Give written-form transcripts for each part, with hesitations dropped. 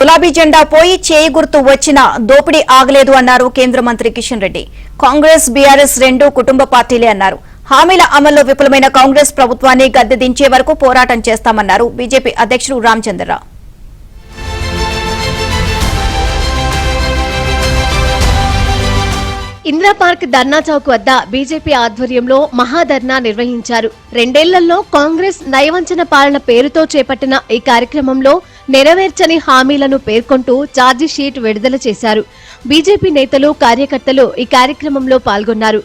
గులాబీ జెండా పోయి చేయి గుర్తు వచ్చినా దోపిడీ ఆగలేదు అన్నారు కేంద్ర మంత్రి కిషన్ రెడ్డి. కాంగ్రెస్ బీఆర్ఎస్ రెండు కుటుంబ పార్టీలే అన్నారు. హామీల అమల్లో విఫలమైన కాంగ్రెస్ ప్రభుత్వాన్ని గద్దె దించే వరకు పోరాటం చేస్తామన్నారు బీజేపీ అధ్యక్షుడు రామచంద్రరావు. ఇందిరా పార్క్ ధర్నా చౌక్ వద్ద బీజేపీ ఆధ్వర్యంలో మహాధర్నా నిర్వహించారు. 2 ఏళ్లలో కాంగ్రెస్ నయవంచన పాలన పేరుతో చేపట్టిన ఈ కార్యక్రమంలో నెరవేర్చని హామీలను పేర్కొంటూ ఛార్జీ షీట్ విడుదల చేశారు. బీజేపీ నేతలు, కార్యకర్తలు ఈ కార్యక్రమంలో పాల్గొన్నారు.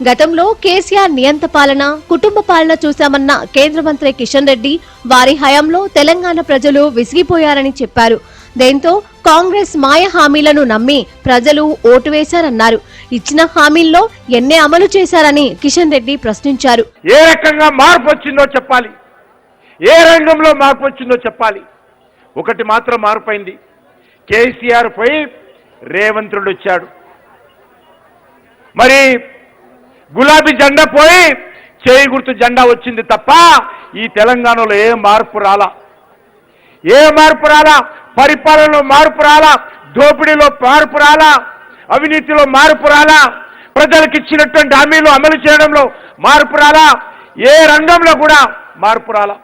గతంలో కేసీఆర్ నియంత పాలన, కుటుంబ పాలన చూశామన్న కేంద్ర మంత్రి కిషన్ రెడ్డి వారి హయాంలో తెలంగాణ ప్రజలు విసిగిపోయారని చెప్పారు. దీంతో కాంగ్రెస్ మాయ హామీలను నమ్మి ప్రజలు ఓటు వేశారన్నారు. ఇచ్చిన హామీల్లో ఎన్నే అమలు చేశారని కిషన్ రెడ్డి ప్రశ్నించారు. ఏ రకంగా మార్పు వచ్చిందో చెప్పాలి, ఏ రంగంలో మార్పు వచ్చిందో చెప్పాలి. ఒకటి మాత్రం మార్పైంది, కేసీఆర్ పోయి రేవంత్ రెడ్డి వచ్చాడు. మరి గులాబీ జెండా పోయి చేయి గుర్తు జెండా వచ్చింది తప్ప ఈ తెలంగాణలో ఏ మార్పు రాలా, పరిపాలనలో మార్పు రాలా, దోపిడీలో మార్పు రాలా, అవినీతిలో మార్పు రాలా, ప్రజలకు ఇచ్చినటువంటి హామీలు అమలు చేయడంలో మార్పు రాలా, ఏ రంగంలో కూడా మార్పు రాలా,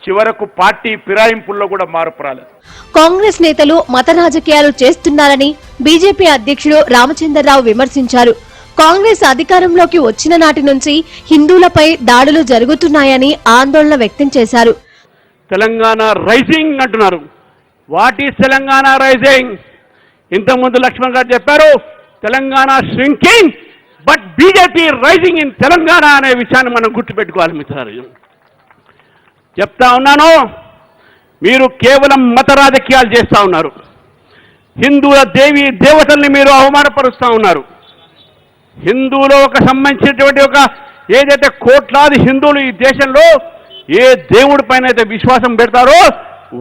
చివరకు పార్టీ ఫిరాయింపుల్లో కూడా మార్పు రాలేదు. కాంగ్రెస్ నేతలు మత రాజకీయాలు చేస్తున్నారని బీజేపీ అధ్యక్షుడు రామచంద్రరావు విమర్శించారు. కాంగ్రెస్ అధికారంలోకి వచ్చిన నాటి నుంచి హిందువులపై దాడులు జరుగుతున్నాయని ఆందోళన వ్యక్తం చేశారు. తెలంగాణ రైజింగ్ అంటున్నారు. What is Telangana rising? ఇంతకుముందు లక్ష్మణ్ గారు చెప్పారు Telangana shrinking, but BJP rising in Telangana అనే విషయాన్ని మనం గుర్తుపెట్టుకోవాలి మిత్రులారా. చెప్తా ఉన్నాను, మీరు కేవలం మత రాజకీయాలు చేస్తూ ఉన్నారు. హిందువుల దేవతల్ని మీరు అవమానపరుస్తూ ఉన్నారు. హిందువులో ఒక సంబంధించినటువంటి ఒక ఏదైతే కోట్లాది హిందువులు ఈ దేశంలో ఏ దేవుడి పైన అయితే విశ్వాసం పెడతారో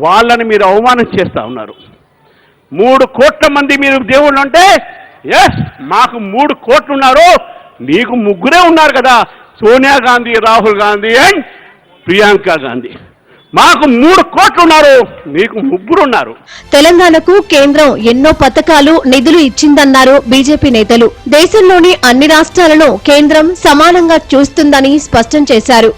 వాళ్ళని మీరు అవమానం చేస్తూ ఉన్నారు. 3 కోట్ల మంది మీరు దేవుళ్ళు అంటే, ఎస్ మాకు 3 కోట్లు ఉన్నారు, నీకు 3 ఉన్నారు కదా, సోనియా గాంధీ, రాహుల్ గాంధీ అండ్ ప్రియాంక గాంధీ. మాకు 3 కోట్లు ఉన్నారు, మీకు 3 ఉన్నారు. తెలంగాణకు కేంద్రం ఎన్నో పథకాలు, నిధులు ఇచ్చిందన్నారు బీజేపీ నేతలు. దేశంలోని అన్ని రాష్ట్రాలను కేంద్రం సమానంగా చూస్తుందని స్పష్టం చేశారు.